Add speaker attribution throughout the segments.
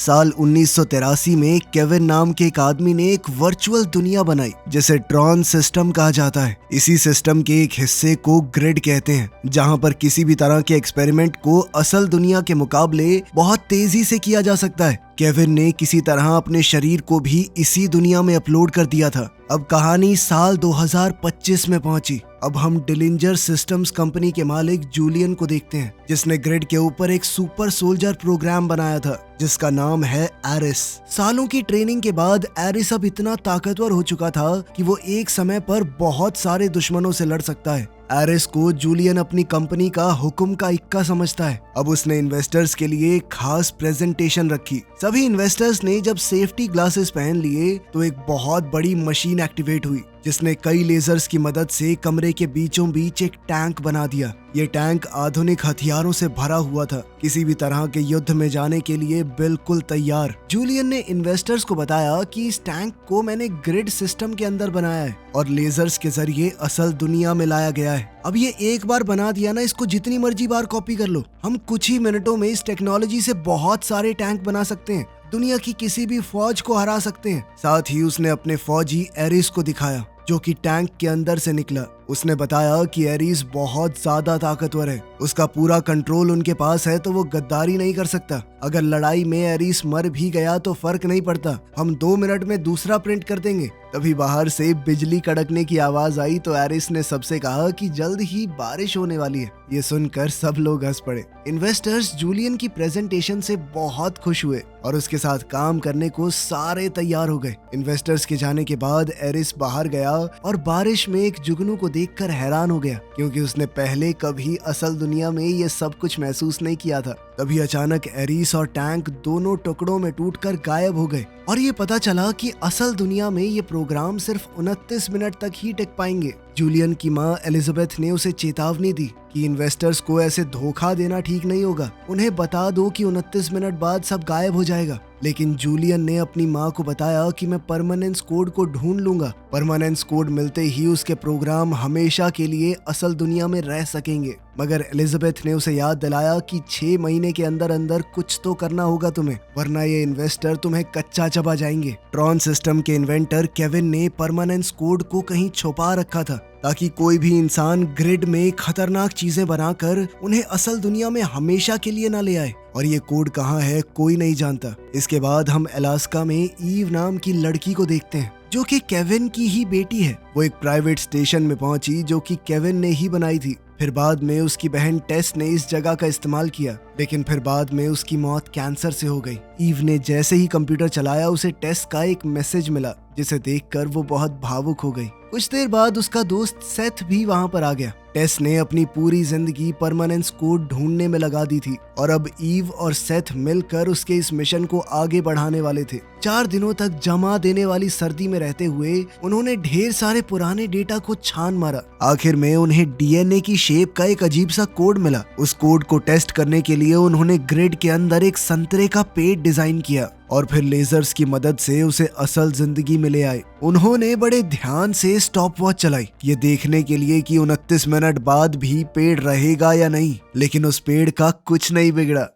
Speaker 1: साल 1983 में केविन नाम के एक आदमी ने एक वर्चुअल दुनिया बनाई जिसे ट्रॉन सिस्टम कहा जाता है। इसी सिस्टम के एक हिस्से को ग्रिड कहते हैं, जहां पर किसी भी तरह के एक्सपेरिमेंट को असल दुनिया के मुकाबले बहुत तेजी से किया जा सकता है। केविन ने किसी तरह अपने शरीर को भी इसी दुनिया में अपलोड कर दिया था। अब कहानी साल 2025 में पहुंची। अब हम डिलिंजर सिस्टम्स कंपनी के मालिक जूलियन को देखते हैं, जिसने ग्रिड के ऊपर एक सुपर सोल्जर प्रोग्राम बनाया था जिसका नाम है एरिस। सालों की ट्रेनिंग के बाद एरिस अब इतना ताकतवर हो चुका था कि वो एक समय पर बहुत सारे दुश्मनों से लड़ सकता है। एरिस को जूलियन अपनी कंपनी का हुक्म का इक्का समझता है। अब उसने इन्वेस्टर्स के लिए एक खास प्रेजेंटेशन रखी। सभी इन्वेस्टर्स ने जब सेफ्टी ग्लासेस पहन लिए तो एक बहुत बड़ी मशीन एक्टिवेट हुई जिसने कई लेजर्स की मदद से कमरे के बीचों बीच एक टैंक बना दिया। ये टैंक आधुनिक हथियारों से भरा हुआ था, किसी भी तरह के युद्ध में जाने के लिए बिल्कुल तैयार। जूलियन ने इन्वेस्टर्स को बताया कि इस टैंक को मैंने ग्रिड सिस्टम के अंदर बनाया है और लेजर्स के जरिए असल दुनिया में लाया गया है। अब ये एक बार बना दिया ना, इसको जितनी मर्जी बार कॉपी कर लो। हम कुछ ही मिनटों में इस टेक्नोलॉजी से बहुत सारे टैंक बना सकते हैं, दुनिया की किसी भी फौज को हरा सकते हैं। साथ ही उसने अपने फौजी एरिस को दिखाया जो कि टैंक के अंदर से निकला। उसने बताया कि एरिस बहुत ज्यादा ताकतवर है, उसका पूरा कंट्रोल उनके पास है तो वो गद्दारी नहीं कर सकता। अगर लड़ाई में एरिस मर भी गया तो फर्क नहीं पड़ता, हम 2 मिनट में दूसरा प्रिंट कर देंगे। तभी बाहर से बिजली कड़कने की आवाज आई तो एरिस ने सबसे कहा कि जल्द ही बारिश होने वाली है। ये सुनकर सब लोग हंस पड़े। इन्वेस्टर्स जूलियन की प्रेजेंटेशन से बहुत खुश हुए और उसके साथ काम करने को सारे तैयार हो गए। इन्वेस्टर्स के जाने के बाद एरिस बाहर गया और बारिश में एक जुगनू को देखकर हैरान हो गया, क्योंकि उसने पहले कभी असल दुनिया में ये सब कुछ महसूस नहीं किया था। तभी अचानक एरिस और टैंक दोनों टुकड़ों में टूटकर गायब हो गए और ये पता चला कि असल दुनिया में ये प्रोग्राम सिर्फ 29 मिनट तक ही टिक पाएंगे। जूलियन की माँ एलिजाबेथ ने उसे चेतावनी दी कि इन्वेस्टर्स को ऐसे धोखा देना ठीक नहीं होगा, उन्हें बता दो कि 29 मिनट बाद सब गायब हो जाएगा। लेकिन जूलियन ने अपनी माँ को बताया कि मैं परमानेंस कोड को ढूंढ लूंगा। परमानेंस कोड मिलते ही उसके प्रोग्राम हमेशा के लिए असल दुनिया में रह सकेंगे। मगर एलिजाबेथ ने उसे याद दिलाया कि 6 महीने के अंदर अंदर कुछ तो करना होगा तुम्हें, वरना ये इन्वेस्टर तुम्हें कच्चा चबा जाएंगे। ट्रॉन सिस्टम के इन्वेंटर केविन ने परमानेंस कोड को कहीं छुपा रखा था ताकि कोई भी इंसान ग्रिड में खतरनाक चीजें बनाकर उन्हें असल दुनिया में हमेशा के लिए ना ले आए। और ये कोड कहाँ है कोई नहीं जानता। इसके बाद हम अलास्का में ईव नाम की लड़की को देखते हैं जो कि केविन की ही बेटी है। वो एक प्राइवेट स्टेशन में पहुंची जो कि केविन ने ही बनाई थी। फिर बाद में उसकी बहन टेस ने इस जगह का इस्तेमाल किया, लेकिन फिर बाद में उसकी मौत कैंसर से हो गई। ईव ने जैसे ही कंप्यूटर चलाया उसे टेस का एक मैसेज मिला जिसे देखकर वो बहुत भावुक हो गई। कुछ देर बाद उसका दोस्त सेथ भी वहां पर आ गया। टेस ने अपनी पूरी जिंदगी परमानेंस कोड ढूंढने में लगा दी थी और अब ईव और सेथ मिलकर उसके इस मिशन को आगे बढ़ाने वाले थे। 4 दिनों तक जमा देने वाली सर्दी में रहते हुए उन्होंने ढेर सारे पुराने डेटा को छान मारा। आखिर में उन्हें डीएनए की शेप का एक अजीब सा कोड मिला। उस कोड को टेस्ट करने के लिए उन्होंने ग्रिड के अंदर एक संतरे का पेड़ डिजाइन किया और फिर लेजर्स की मदद से उसे असल जिंदगी में ले आए। उन्होंने बड़े ध्यान से स्टॉप वॉच चलाई, ये देखने के लिए कि 29 मिनट बाद भी पेड़ रहेगा या नहीं, लेकिन उस पेड़ का कुछ नहीं बिगड़ा।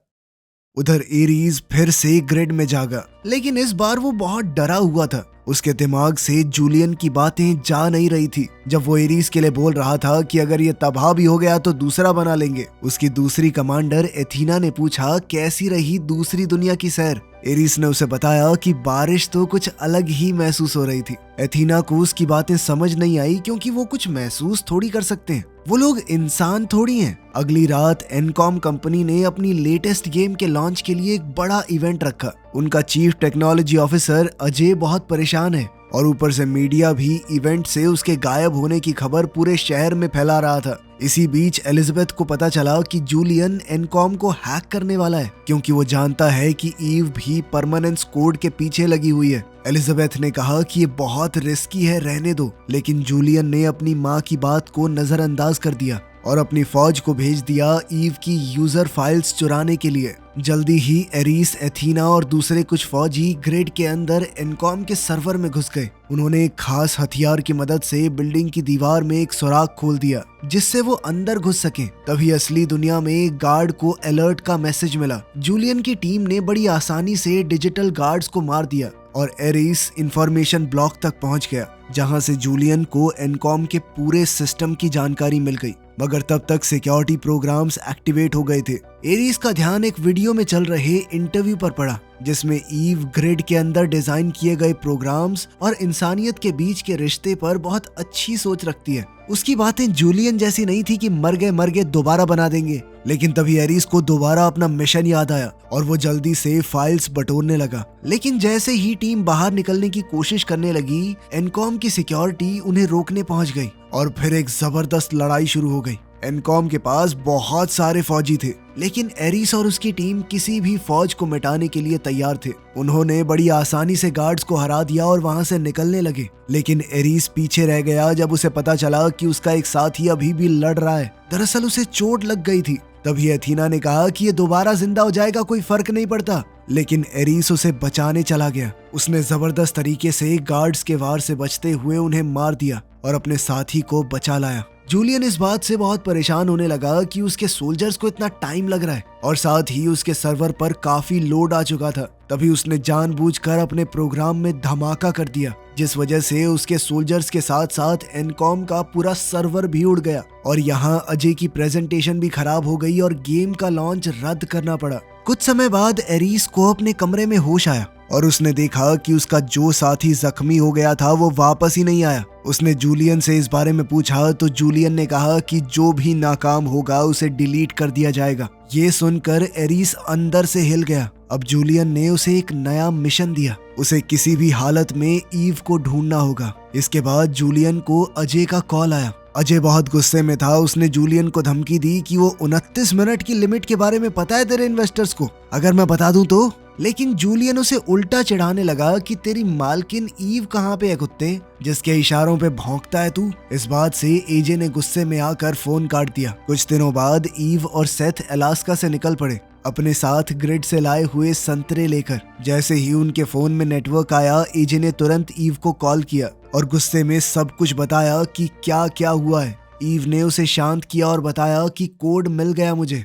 Speaker 1: उधर एरीज फिर से ग्रिड में जागा, लेकिन इस बार वो बहुत डरा हुआ था। उसके दिमाग से जूलियन की बातें जा नहीं रही थी। जब वो एरीज के लिए बोल रहा था कि अगर ये तबाह भी हो गया तो दूसरा बना लेंगे। उसकी दूसरी कमांडर एथीना ने पूछा कैसी रही दूसरी दुनिया की सैर। एरीज ने उसे बताया कि बारिश तो कुछ अलग ही महसूस हो रही थी। एथीना को उसकी बातें समझ नहीं आई क्योंकि वो कुछ महसूस थोड़ी कर सकते हैं, वो लोग इंसान थोड़ी हैं। अगली रात एनकॉम कंपनी ने अपनी लेटेस्ट गेम के लॉन्च के लिए एक बड़ा इवेंट रखा। उनका चीफ टेक्नोलॉजी ऑफिसर अजय बहुत परेशान है और ऊपर से मीडिया भी इवेंट से उसके गायब होने की खबर पूरे शहर में फैला रहा था। इसी बीच एलिजाबेथ को पता चला कि जूलियन एनकॉम को हैक करने वाला है, क्योंकि वो जानता है कि ईव भी परमानेंस कोड के पीछे लगी हुई है। एलिजाबेथ ने कहा कि ये बहुत रिस्की है, रहने दो, लेकिन जूलियन ने अपनी माँ की बात को नजरअंदाज कर दिया। और अपनी फौज को भेज दिया ईव की यूजर फाइल्स चुराने के लिए। जल्दी ही एरिस, एथीना और दूसरे कुछ फौजी ग्रिड के अंदर एनकॉम के सर्वर में घुस गए। उन्होंने एक खास हथियार की मदद से बिल्डिंग की दीवार में एक सुराख खोल दिया जिससे वो अंदर घुस सके। तभी असली दुनिया में गार्ड को अलर्ट का मैसेज मिला। जूलियन की टीम ने बड़ी आसानी से डिजिटल गार्ड्स को मार दिया और एरिस इंफॉर्मेशन ब्लॉक तक पहुंच गया जहां से जूलियन को एनकॉम के पूरे सिस्टम की जानकारी मिल गई। मगर तब तक सिक्योरिटी प्रोग्राम्स एक्टिवेट हो गए थे। एरिस का ध्यान एक वीडियो में चल रहे इंटरव्यू पर पड़ा जिसमें ईव ग्रिड के अंदर डिजाइन किए गए प्रोग्राम्स और इंसानियत के बीच के रिश्ते पर बहुत अच्छी सोच रखती है। उसकी बातें जूलियन जैसी नहीं थी कि मर गए दोबारा बना देंगे। लेकिन तभी एरिस को दोबारा अपना मिशन याद आया और वो जल्दी से फाइल्स बटोरने लगा। लेकिन जैसे ही टीम बाहर निकलने की कोशिश करने लगी, एनकॉम की सिक्योरिटी उन्हें रोकने पहुंच गई और फिर एक जबरदस्त लड़ाई शुरू हो गई। एनकॉम के पास बहुत सारे फौजी थे लेकिन एरिस और उसकी टीम किसी भी फौज को मिटाने के लिए तैयार थे। उन्होंने बड़ी आसानी से गार्ड्स को हरा दिया और वहां से निकलने लगे। लेकिन एरिस पीछे रह गया जब उसे पता चला कि उसका एक साथी अभी भी लड़ रहा है। दरअसल उसे चोट लग गई थी। तभी एथीना ने कहा कि ये दोबारा जिंदा हो जाएगा, कोई फर्क नहीं पड़ता। लेकिन एरिस उसे बचाने चला गया। उसने जबरदस्त तरीके से गार्ड्स के वार से बचते हुए उन्हें मार दिया और अपने साथी को बचा लाया। जूलियन इस बात से बहुत परेशान होने लगा कि उसके सोल्जर्स को इतना टाइम लग रहा है और साथ ही उसके सर्वर पर काफी लोड आ चुका था। तभी उसने जानबूझकर अपने प्रोग्राम में धमाका कर दिया जिस वजह से उसके सोल्जर्स के साथ साथ एनकॉम का पूरा सर्वर भी उड़ गया और यहाँ अजय की प्रेजेंटेशन भी खराब हो गई और गेम का लॉन्च रद्द करना पड़ा। कुछ समय बाद एरिस को अपने कमरे में होश आया और उसने देखा कि उसका जो साथी जख्मी हो गया था वो वापस ही नहीं आया। उसने जूलियन से इस बारे में पूछा तो जूलियन ने कहा कि जो भी नाकाम होगा उसे डिलीट कर दिया जाएगा। ये सुनकर एरिस अंदर से हिल गया। अब जूलियन ने उसे एक नया मिशन दिया। उसे किसी भी हालत में ईव को ढूंढना होगा। इसके बाद जूलियन को अजय का कॉल आया। अजय बहुत गुस्से में था। उसने जूलियन को धमकी दी कि वो 29 मिनट की लिमिट के बारे में पता है तेरे इन्वेस्टर्स को, अगर मैं बता दूं तो। लेकिन जूलियन उसे उल्टा चिढ़ाने लगा कि तेरी मालकिन ईव कहाँ पे है कुत्ते, जिसके इशारों पे भौंकता है तू। इस बात से एजे ने गुस्से में आकर फोन काट दिया। कुछ दिनों बाद ईव और सेथ अलास्का से निकल पड़े अपने साथ ग्रिड से लाए हुए संतरे लेकर। जैसे ही उनके फोन में नेटवर्क आया, एजे ने तुरंत ईव को कॉल किया और गुस्से में सब कुछ बताया कि क्या क्या हुआ है। ईव ने उसे शांत किया और बताया कि कोड मिल गया मुझे।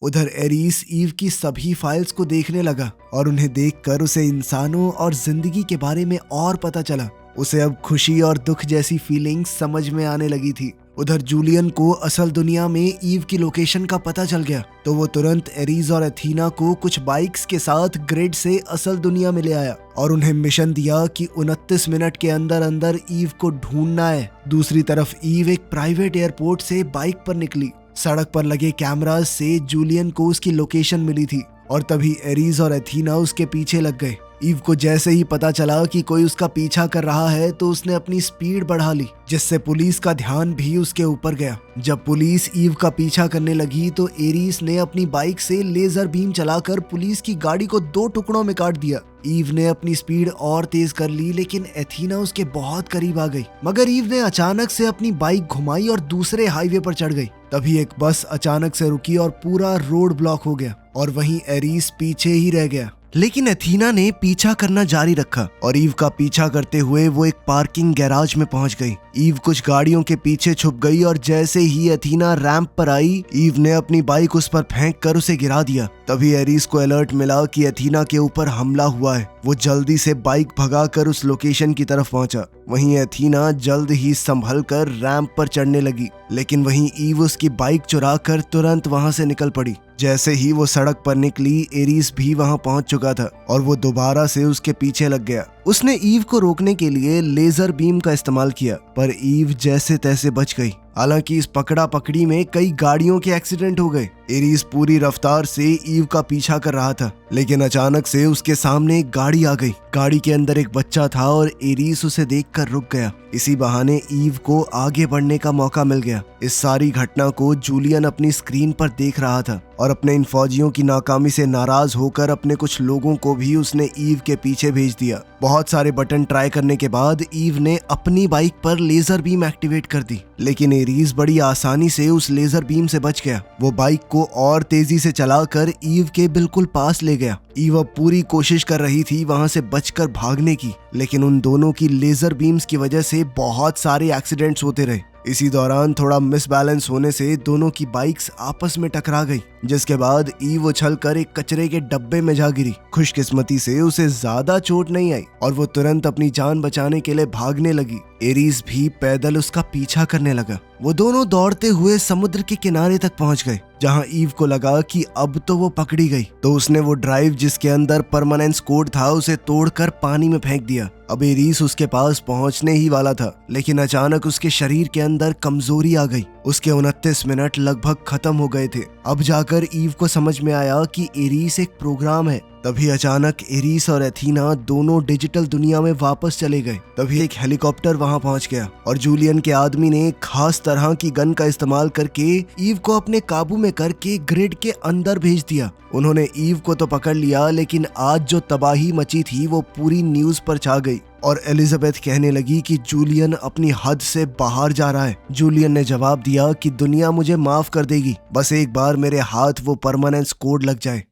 Speaker 1: उधर एरिस ईव की सभी फाइल्स को देखने लगा और उन्हें देखकर उसे इंसानों और जिंदगी के बारे में और पता चला। उसे अब खुशी और दुख जैसी फीलिंग्स समझ में आने लगी थी। उधर जूलियन को असल दुनिया में ईव की लोकेशन का पता चल गया तो वो तुरंत एरिस और एथीना को कुछ बाइक्स के साथ ग्रिड से असल दुनिया में ले आया और उन्हें मिशन दिया कि 29 मिनट के अंदर अंदर ईव को ढूंढना है। दूसरी तरफ ईव एक प्राइवेट एयरपोर्ट से बाइक पर निकली। सड़क पर लगे कैमरास से जूलियन को उसकी लोकेशन मिली थी और तभी एरिस और एथीना उसके पीछे लग गए। ईव को जैसे ही पता चला कि कोई उसका पीछा कर रहा है तो उसने अपनी स्पीड बढ़ा ली जिससे पुलिस का ध्यान भी उसके ऊपर गया। जब पुलिस ईव का पीछा करने लगी तो एरिस ने अपनी बाइक से लेजर बीम चलाकर पुलिस की गाड़ी को 2 टुकड़ों में काट दिया। ईव ने अपनी स्पीड और तेज कर ली लेकिन एथीना उसके बहुत करीब आ गई। मगर ईव ने अचानक से अपनी बाइक घुमाई और दूसरे हाईवे पर चढ़ गई। तभी एक बस अचानक से रुकी और पूरा रोड ब्लॉक हो गया और वहीं एरिस पीछे ही रह गया। लेकिन एथीना ने पीछा करना जारी रखा और ईव का पीछा करते हुए वो एक पार्किंग गैराज में पहुंच गई। ईव कुछ गाड़ियों के पीछे छुप गई और जैसे ही एथीना रैंप पर आई, ईव ने अपनी बाइक उस पर फेंक कर उसे गिरा दिया। तभी एरिस को अलर्ट मिला कि एथीना के ऊपर हमला हुआ है। वो जल्दी से बाइक भगाकर उस लोकेशन की तरफ पहुंचा। वहीं एथीना जल्द ही संभल कर रैंप पर चढ़ने लगी लेकिन वहीं ईव उसकी बाइक चुरा कर तुरंत वहां से निकल पड़ी। जैसे ही वो सड़क पर निकली, एरिस भी वहां पहुंच चुका था और वो दोबारा से उसके पीछे लग गया। उसने ईव को रोकने के लिए लेजर बीम का इस्तेमाल किया पर ईव जैसे तैसे बच गई। हालांकि इस पकड़ा पकड़ी में कई गाड़ियों के एक्सीडेंट हो गए। एरिस पूरी रफ्तार से ईव का पीछा कर रहा था लेकिन अचानक से उसके सामने एक गाड़ी आ गई। गाड़ी के अंदर एक बच्चा था और एरिस उसे देखकर रुक गया। इसी बहाने ईव को आगे बढ़ने का मौका मिल गया। इस सारी घटना को जूलियन अपनी स्क्रीन पर देख रहा था और अपने इन फौजियों की नाकामी से नाराज होकर अपने कुछ लोगों को भी उसने ईव के पीछे भेज दिया। बहुत सारे बटन ट्राई करने के बाद ईव ने अपनी बाइक पर लेजर बीम एक्टिवेट कर दी लेकिन एरीज बड़ी आसानी से उस लेजर बीम से बच गया। वो बाइक को और तेजी से चलाकर ईव के बिल्कुल पास ले गया। ईव अब पूरी कोशिश कर रही थी वहां से बचकर भागने की, लेकिन उन दोनों की लेजर बीम्स की वजह से बहुत सारे एक्सीडेंट्स होते रहे। इसी दौरान थोड़ा मिसबैलेंस होने से दोनों की बाइक्स आपस में टकरा गई, जिसके बाद ईव उछलकर एक कचरे के डब्बे में जा गिरी। खुशकिस्मती से उसे ज्यादा चोट नहीं आई और वो तुरंत अपनी जान बचाने के लिए भागने लगी। एरीज भी पैदल उसका पीछा करने लगा। वो दोनों दौड़ते हुए समुद्र के किनारे तक पहुंच गए, जहां ईव को लगा कि अब तो वो पकड़ी गई। तो उसने वो ड्राइव जिसके अंदर परमानेंस कोड था उसे तोड़कर पानी में फेंक दिया। अब एरीस उसके पास पहुंचने ही वाला था, लेकिन अचानक उसके शरीर के अंदर कमजोरी आ गई। उसके 29 मिनट लगभग खत्म हो गए थे। अब जाकर ईव को समझ में आया कि एरीस एक प्रोग्राम है। तभी अचानक एरीस और एथीना दोनों डिजिटल दुनिया में वापस चले गए। तभी एक हेलीकॉप्टर वहां पहुंच गया और जूलियन के आदमी ने खास तरह की गन का इस्तेमाल करके ईव को अपने काबू में करके ग्रिड के अंदर भेज दिया। उन्होंने ईव को तो पकड़ लिया, लेकिन आज जो तबाही मची थी वो पूरी न्यूज पर छा गई और एलिजाबेथ कहने लगी कि जूलियन अपनी हद से बाहर जा रहा है। जूलियन ने जवाब दिया कि दुनिया मुझे माफ कर देगी, बस एक बार मेरे हाथ वो परमानेंस कोड लग जाए।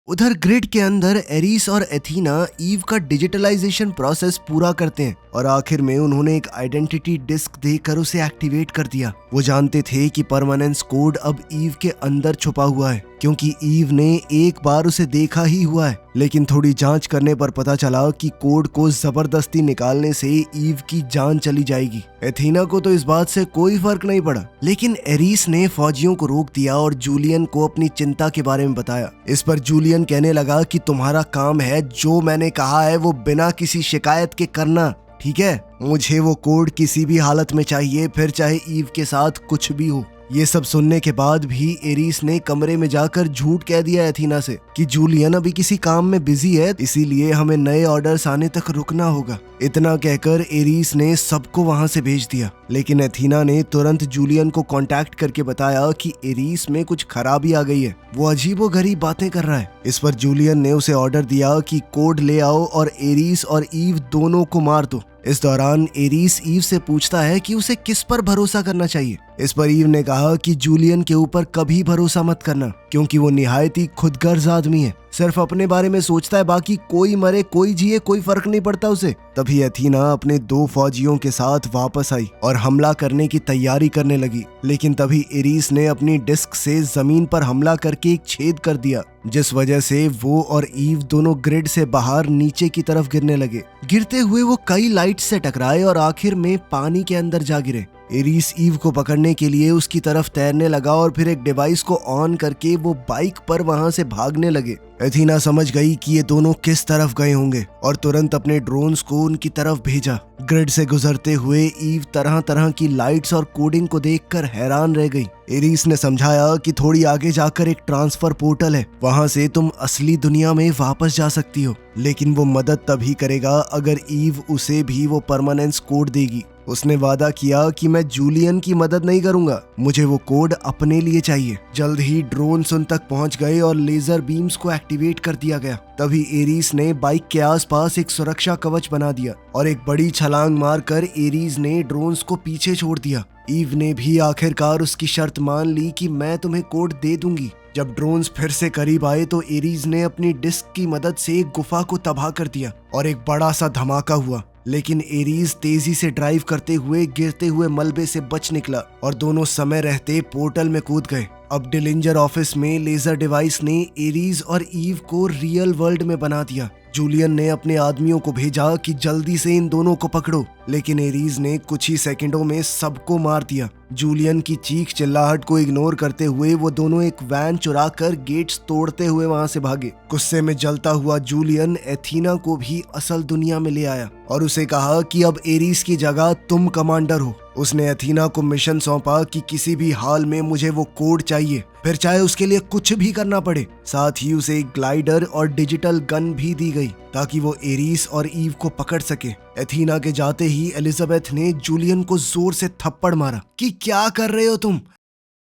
Speaker 1: उधर ग्रिड के अंदर एरीस और एथीना ईव का डिजिटलाइजेशन प्रोसेस पूरा करते हैं और आखिर में उन्होंने एक आइडेंटिटी डिस्क देकर उसे एक्टिवेट कर दिया। वो जानते थे कि परमानेंस कोड अब ईव के अंदर छुपा हुआ है, क्योंकि ईव ने एक बार उसे देखा ही हुआ है। लेकिन थोड़ी जांच करने पर पता चला कि कोड को जबरदस्ती निकालने से ईव की जान चली जाएगी। एथीना को तो इस बात से कोई फर्क नहीं पड़ा, लेकिन एरीस ने फौजियों को रोक दिया और जूलियन को अपनी चिंता के बारे में बताया। इस पर जूलियन कहने लगा कि तुम्हारा काम है जो मैंने कहा है वो बिना किसी शिकायत के करना, ठीक है? मुझे वो कोड किसी भी हालत में चाहिए, फिर चाहे ईव के साथ कुछ भी हो। ये सब सुनने के बाद भी एरीस ने कमरे में जाकर झूठ कह दिया एथीना से कि जूलियन अभी किसी काम में बिजी है, इसीलिए हमें नए ऑर्डर्स आने तक रुकना होगा। इतना कहकर एरीस ने सबको वहां से भेज दिया, लेकिन एथीना ने तुरंत जूलियन को कांटेक्ट करके बताया कि एरीस में कुछ खराबी आ गई है, वो अजीबोगरीब बातें कर रहा है। इस पर जूलियन ने उसे ऑर्डर दिया कि कोड ले आओ और एरीस और ईव दोनों को मार दो। इस दौरान एरीस ईव से पूछता है कि उसे किस पर भरोसा करना चाहिए। इस पर ईव ने कहा कि जूलियन के ऊपर कभी भरोसा मत करना, क्योंकि वो निहायत ही खुदगर्ज आदमी है, सिर्फ अपने बारे में सोचता है, बाकी कोई मरे कोई जिए कोई फर्क नहीं पड़ता उसे। तभी एथीना अपने 2 फौजियों के साथ वापस आई और हमला करने की तैयारी करने लगी, लेकिन तभी एरीस ने अपनी डिस्क से जमीन पर हमला करके एक छेद कर दिया, जिस वजह से वो और ईव दोनों ग्रिड से बाहर नीचे की तरफ गिरने लगे। गिरते हुए वो कई लाइट से टकराए और आखिर में पानी के अंदर जा गिरे। एरीस ईव को पकड़ने के लिए उसकी तरफ तैरने लगा और फिर एक डिवाइस को ऑन करके वो बाइक पर वहां से भागने लगे। एथीना समझ गई कि ये दोनों किस तरफ गए होंगे और तुरंत अपने ड्रोन्स को उनकी तरफ भेजा। ग्रिड से गुजरते हुए ईव तरह तरह की लाइट्स और कोडिंग को देखकर हैरान रह गई। एरीस ने समझाया कि थोड़ी आगे जाकर एक ट्रांसफर पोर्टल है, वहां से तुम असली दुनिया में वापस जा सकती हो, लेकिन वो मदद तभी करेगा अगर ईव उसे भी वो परमानेंस कोड देगी। उसने वादा किया कि मैं जूलियन की मदद नहीं करूंगा, मुझे वो कोड अपने लिए चाहिए। जल्द ही ड्रोन्स उन तक पहुंच गए और लेजर बीम्स को एक्टिवेट कर दिया गया। तभी एरीस ने बाइक के आसपास एक सुरक्षा कवच बना दिया और एक बड़ी छलांग मारकर एरीस ने ड्रोन्स को पीछे छोड़ दिया। ईव ने भी आखिरकार उसकी शर्त मान ली कि मैं तुम्हें कोड दे दूंगी। जब ड्रोन्स फिर से करीब आए तो एरीस ने अपनी डिस्क की मदद से एक गुफा को तबाह कर दिया और एक बड़ा सा धमाका हुआ, लेकिन एरीस तेजी से ड्राइव करते हुए गिरते हुए मलबे से बच निकला और दोनों समय रहते पोर्टल में कूद गए। अब डिलिंजर ऑफिस में लेजर डिवाइस ने एरीस और ईव को रियल वर्ल्ड में बना दिया। जूलियन ने अपने आदमियों को भेजा कि जल्दी से इन दोनों को पकड़ो, लेकिन एरीस ने कुछ ही सेकंडों में सबको मार दिया। जूलियन की चीख चिल्लाहट को इग्नोर करते हुए वो दोनों एक वैन चुराकर गेट्स तोड़ते हुए वहां से भागे। गुस्से में जलता हुआ जूलियन एथीना को भी असल दुनिया में ले आया और उसे कहा कि अब एरीस की जगह तुम कमांडर हो। उसने एथीना को मिशन सौंपा कि किसी भी हाल में मुझे वो कोड चाहिए, फिर चाहे उसके लिए कुछ भी करना पड़े। साथ ही उसे एक ग्लाइडर और डिजिटल गन भी दी गई ताकि वो एरीस और ईव को पकड़ सके। एथीना के जाते ही एलिजाबेथ ने जूलियन को जोर से थप्पड़ मारा कि क्या कर रहे हो तुम।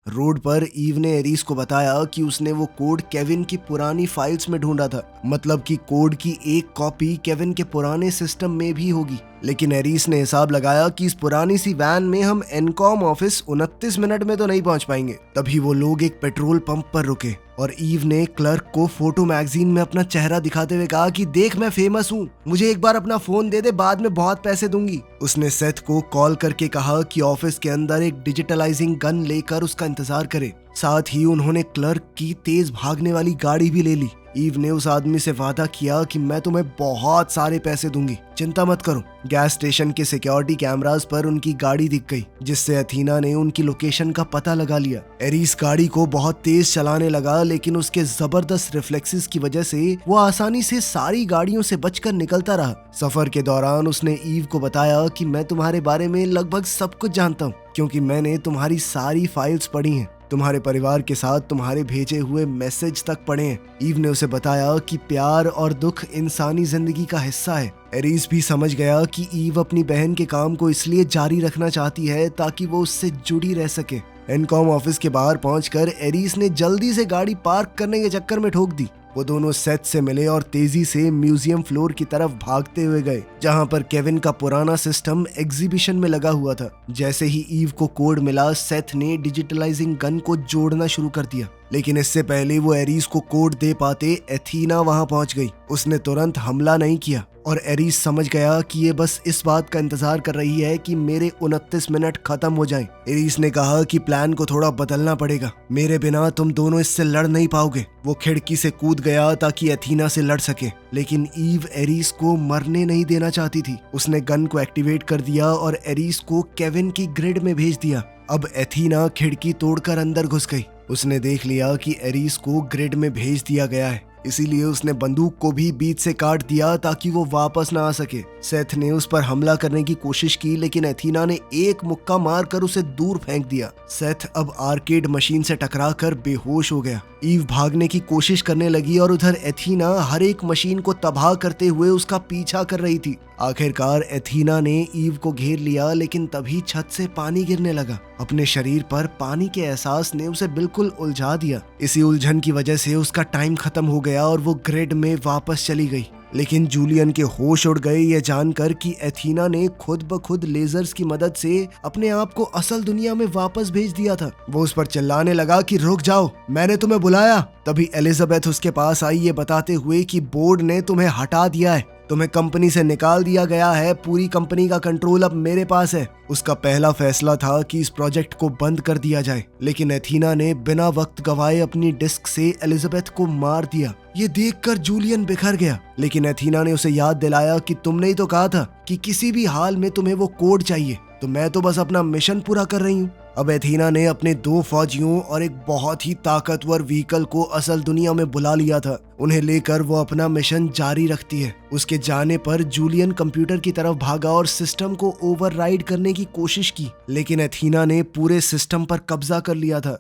Speaker 1: रोड पर ईव ने एरीस को बताया कि उसने वो कोड केविन की पुरानी फाइल्स में ढूंढा था, मतलब कि कोड की एक कॉपी केविन के पुराने सिस्टम में भी होगी, लेकिन एरिस ने हिसाब लगाया कि इस पुरानी सी वैन में हम एनकॉम ऑफिस 29 मिनट में तो नहीं पहुंच पाएंगे। तभी वो लोग एक पेट्रोल पंप पर रुके और ईव ने क्लर्क को फोटो मैगजीन में अपना चेहरा दिखाते हुए कहा कि देख मैं फेमस हूँ, मुझे एक बार अपना फोन दे दे, बाद में बहुत पैसे दूंगी। उसने सेथ को कॉल करके कहा कि ऑफिस के अंदर एक डिजिटलाइजिंग गन लेकर उसका इंतजार करे। साथ ही उन्होंने क्लर्क की तेज भागने वाली गाड़ी भी ले ली। ईव ने उस आदमी से वादा किया कि मैं तुम्हें बहुत सारे पैसे दूंगी, चिंता मत करो। गैस स्टेशन के सिक्योरिटी कैमरास पर उनकी गाड़ी दिख गई, जिससे अथीना ने उनकी लोकेशन का पता लगा लिया। एरिस गाड़ी को बहुत तेज चलाने लगा, लेकिन उसके जबरदस्त रिफ्लेक्सेस की वजह से वो आसानी से सारी गाड़ियों से बचकर निकलता रहा। सफर के दौरान उसने ईव को बताया कि मैं तुम्हारे बारे में लगभग सब कुछ जानता हूँ, क्योंकि मैंने तुम्हारी सारी फाइल्स पढ़ी हैं, तुम्हारे परिवार के साथ तुम्हारे भेजे हुए मैसेज तक पढ़े हैं। ईव ने उसे बताया कि प्यार और दुख इंसानी जिंदगी का हिस्सा है। एरिस भी समझ गया कि ईव अपनी बहन के काम को इसलिए जारी रखना चाहती है ताकि वो उससे जुड़ी रह सके। एनकॉम ऑफिस के बाहर पहुंचकर एरिस ने जल्दी से गाड़ी पार्क करने के चक्कर में ठोक दी। वो दोनों सेथ से मिले और तेजी से म्यूजियम फ्लोर की तरफ भागते हुए गए, जहां पर केविन का पुराना सिस्टम एग्जीबिशन में लगा हुआ था। जैसे ही ईव को कोड मिला, सेथ ने डिजिटलाइजिंग गन को जोड़ना शुरू कर दिया, लेकिन इससे पहले वो एरिस को कोड दे पाते एथीना वहां पहुंच गई। उसने तुरंत हमला नहीं किया और एरिस समझ गया कि ये बस इस बात का इंतजार कर रही है कि मेरे 29 मिनट खत्म हो जाएं। एरिस ने कहा कि प्लान को थोड़ा बदलना पड़ेगा, मेरे बिना तुम दोनों इससे लड़ नहीं पाओगे। वो खिड़की से कूद गया ताकि एथीना से लड़ सके, लेकिन ईव एरिस को मरने नहीं देना चाहती थी। उसने गन को एक्टिवेट कर दिया और एरिस को केविन की ग्रिड में भेज दिया। अब एथीना खिड़की तोड़कर अंदर घुस गई। उसने देख लिया कि एरिस को ग्रिड में भेज दिया गया है, इसीलिए उसने बंदूक को भी बीच से काट दिया ताकि वो वापस ना आ सके। सेथ ने उस पर हमला करने की कोशिश की, लेकिन एथीना ने एक मुक्का मारकर उसे दूर फेंक दिया। सेथ अब आर्केड मशीन से टकराकर बेहोश हो गया। ईव भागने की कोशिश करने लगी और उधर एथीना हर एक मशीन को तबाह करते हुए उसका पीछा कर रही थी। आखिरकार एथीना ने ईव को घेर लिया, लेकिन तभी छत से पानी गिरने लगा। अपने शरीर पर पानी के एहसास ने उसे बिल्कुल उलझा दिया। इसी उलझन की वजह से उसका टाइम खत्म हो गया और वो ग्रिड में वापस चली गई। लेकिन जूलियन के होश उड़ गए ये जानकर कि एथीना ने खुद ब खुद लेजर्स की मदद से अपने आप को असल दुनिया में वापस भेज दिया था। वो उस पर चिल्लाने लगा कि रुक जाओ, मैंने तुम्हें बुलाया। तभी एलिजाबेथ उसके पास आई ये बताते हुए कि बोर्ड ने तुम्हें हटा दिया है, तुम्हें कंपनी से निकाल दिया गया है, पूरी कंपनी का कंट्रोल अब मेरे पास है। उसका पहला फैसला था कि इस प्रोजेक्ट को बंद कर दिया जाए, लेकिन एथीना ने बिना वक्त गवाए अपनी डिस्क से एलिजाबेथ को मार दिया। ये देखकर जूलियन बिखर गया, लेकिन एथीना ने उसे याद दिलाया कि तुमने ही तो कहा था कि किसी भी हाल में तुम्हें वो कोड चाहिए, तो मैं तो बस अपना मिशन पूरा कर रही हूँ। अब एथीना ने अपने 2 फौजियों और एक बहुत ही ताकतवर व्हीकल को असल दुनिया में बुला लिया था। उन्हें लेकर वो अपना मिशन जारी रखती है। उसके जाने पर जूलियन कंप्यूटर की तरफ भागा और सिस्टम को ओवरराइड करने की कोशिश की, लेकिन एथीना ने पूरे सिस्टम पर कब्जा कर लिया था।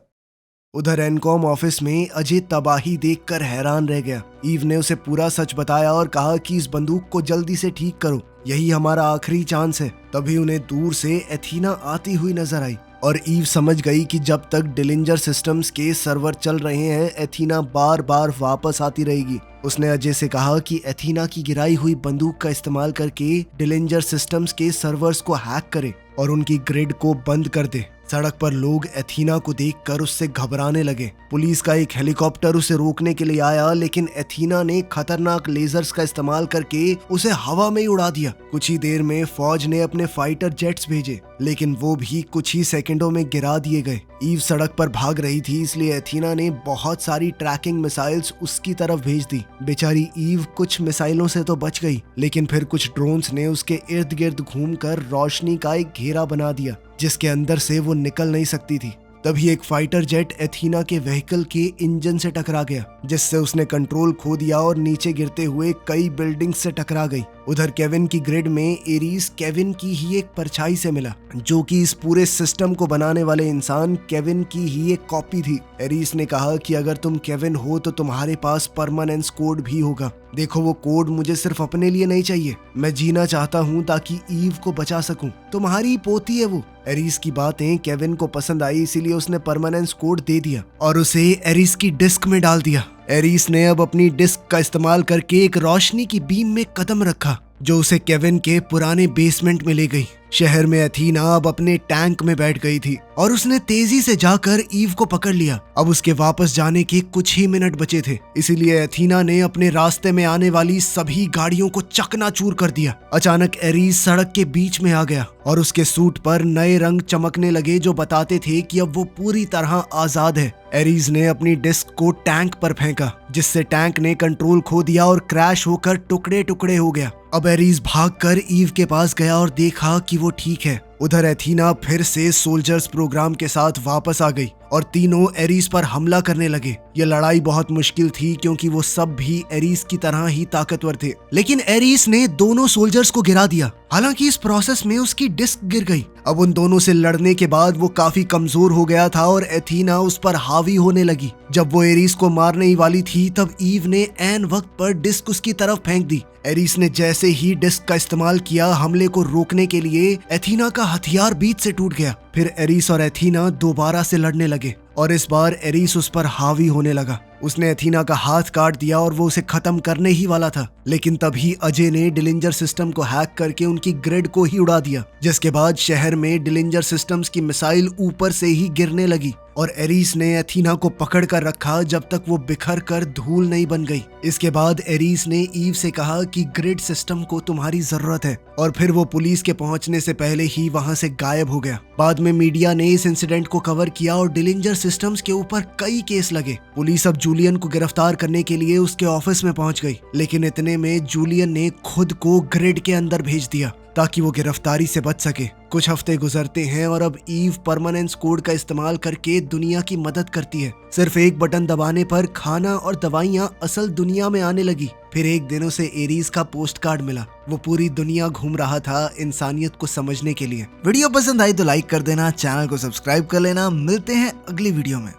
Speaker 1: उधर एनकॉम ऑफिस में अजय तबाही देखकर हैरान रह गया। ईव ने उसे पूरा सच बताया और कहा कि इस बंदूक को जल्दी से ठीक करो, यही हमारा आखिरी चांस है। तभी उन्हें दूर से एथीना आती हुई नजर आई और ईव समझ गई कि जब तक डिलिंजर सिस्टम्स के सर्वर चल रहे हैं, एथीना बार बार वापस आती रहेगी। उसने अजय से कहा कि एथीना की गिराई हुई बंदूक का इस्तेमाल करके डिलिंजर सिस्टम्स के सर्वर्स को हैक करे और उनकी ग्रिड को बंद कर दे। सड़क पर लोग एथीना को देखकर उससे घबराने लगे। पुलिस का एक हेलीकॉप्टर उसे रोकने के लिए आया, लेकिन एथीना ने खतरनाक लेजर्स का इस्तेमाल करके उसे हवा में ही उड़ा दिया। कुछ ही देर में फौज ने अपने फाइटर जेट्स भेजे, लेकिन वो भी कुछ ही सेकंडों में गिरा दिए गए। ईव सड़क पर भाग रही थी, इसलिए एथीना ने बहुत सारी ट्रैकिंग मिसाइल्स उसकी तरफ भेज दी। बेचारी ईव कुछ मिसाइलों से तो बच गई, लेकिन फिर कुछ ड्रोन्स ने उसके इर्द गिर्द घूमकर रोशनी का एक घेरा बना दिया, जिसके अंदर से वो निकल नहीं सकती थी। तभी एक फाइटर जेट एथीना के व्हीकल के इंजन से टकरा गया, जिससे उसने कंट्रोल खो दिया और नीचे गिरते हुए कई बिल्डिंग्स से टकरा गई। उधर केविन की ग्रिड में एरिस केविन की ही एक परछाई से मिला, जो कि इस पूरे सिस्टम को बनाने वाले इंसान केविन की ही एक कॉपी थी। एरिस ने कहा कि अगर तुम केविन हो तो तुम्हारे पास परमानेंस कोड भी होगा। देखो, वो कोड मुझे सिर्फ अपने लिए नहीं चाहिए, मैं जीना चाहता हूँ ताकि ईव को बचा सकूं। तुम्हारी पोती है वो। एरिस की बातें केविन को पसंद आई, इसीलिए उसने परमानेंस कोड दे दिया और उसे एरिस की डिस्क में डाल दिया। एरिस ने अब अपनी डिस्क का इस्तेमाल करके एक रोशनी की बीम में कदम रखा जो उसे केविन के पुराने बेसमेंट में ले गई। शहर में एथीना अब अपने टैंक में बैठ गई थी और उसने तेजी से जाकर ईव को पकड़ लिया। अब उसके वापस जाने के कुछ ही मिनट बचे थे, इसीलिए एथीना ने अपने रास्ते में आने वाली सभी गाड़ियों को चकनाचूर कर दिया। अचानक एरीज सड़क के बीच में आ गया और उसके सूट पर नए रंग चमकने लगे जो बताते थे कि अब वो पूरी तरह आजाद है। एरीज ने अपनी डिस्क को टैंक पर फेंका, जिससे टैंक ने कंट्रोल खो दिया और क्रैश होकर टुकड़े टुकड़े हो गया। अब एरीज भागकर ईव के पास गया और देखा कि वो ठीक है। उधर एथीना फिर से सोल्जर्स प्रोग्राम के साथ वापस आ गई और तीनों एरीज पर हमला करने लगे। ये लड़ाई बहुत मुश्किल थी क्योंकि वो सब भी एरीज की तरह ही ताकतवर थे, लेकिन एरीज ने दोनों सोल्जर्स को गिरा दिया। हालांकि इस प्रोसेस में उसकी डिस्क गिर गई। अब उन दोनों से लड़ने के बाद वो काफी कमजोर हो गया था और एथीना उस पर हावी होने लगी। जब वो एरीज को मारने ही वाली थी तब ईव ने ऐन वक्त पर डिस्क उसकी तरफ फेंक दी। एरीज ने जैसे ही डिस्क का इस्तेमाल किया हमले को रोकने के लिए, एथीना का हथियार बीच से टूट गया। फिर एरीस और एथीना दोबारा से लड़ने लगे और इस बार एरीस उस पर हावी होने लगा। उसने एथीना का हाथ काट दिया और वो उसे खत्म करने ही वाला था, लेकिन तभी अजय ने डिलिंजर सिस्टम को हैक करके उनकी ग्रिड को ही उड़ा दिया, जिसके बाद शहर में डिलिंजर सिस्टम्स की मिसाइल ऊपर से ही गिरने लगी और एरीस ने एथीना को पकड़ कर रखा जब तक वो बिखर कर धूल नहीं बन गई। इसके बाद एरीस ने ईव से कहा कि ग्रिड सिस्टम को तुम्हारी जरूरत है, और फिर वो पुलिस के पहुंचने से पहले ही वहां से गायब हो गया। बाद में मीडिया ने इस इंसिडेंट को कवर किया और डिलिंजर सिस्टम्स के ऊपर कई केस लगे। पुलिस अब जूलियन को गिरफ्तार करने के लिए उसके ऑफिस में पहुंच गई, लेकिन इतने में जूलियन ने खुद को ग्रिड के अंदर भेज दिया ताकि वो गिरफ्तारी से बच सके। कुछ हफ्ते गुजरते हैं और अब ईव परमानेंस कोड का इस्तेमाल करके दुनिया की मदद करती है। सिर्फ एक बटन दबाने पर खाना और दवाइयाँ असल दुनिया में आने लगी। फिर एक दिन उसे एरीज का पोस्ट कार्ड मिला। वो पूरी दुनिया घूम रहा था इंसानियत को समझने के लिए। वीडियो पसंद आई तो लाइक कर देना, चैनल को सब्सक्राइब कर लेना। मिलते हैं अगली वीडियो में।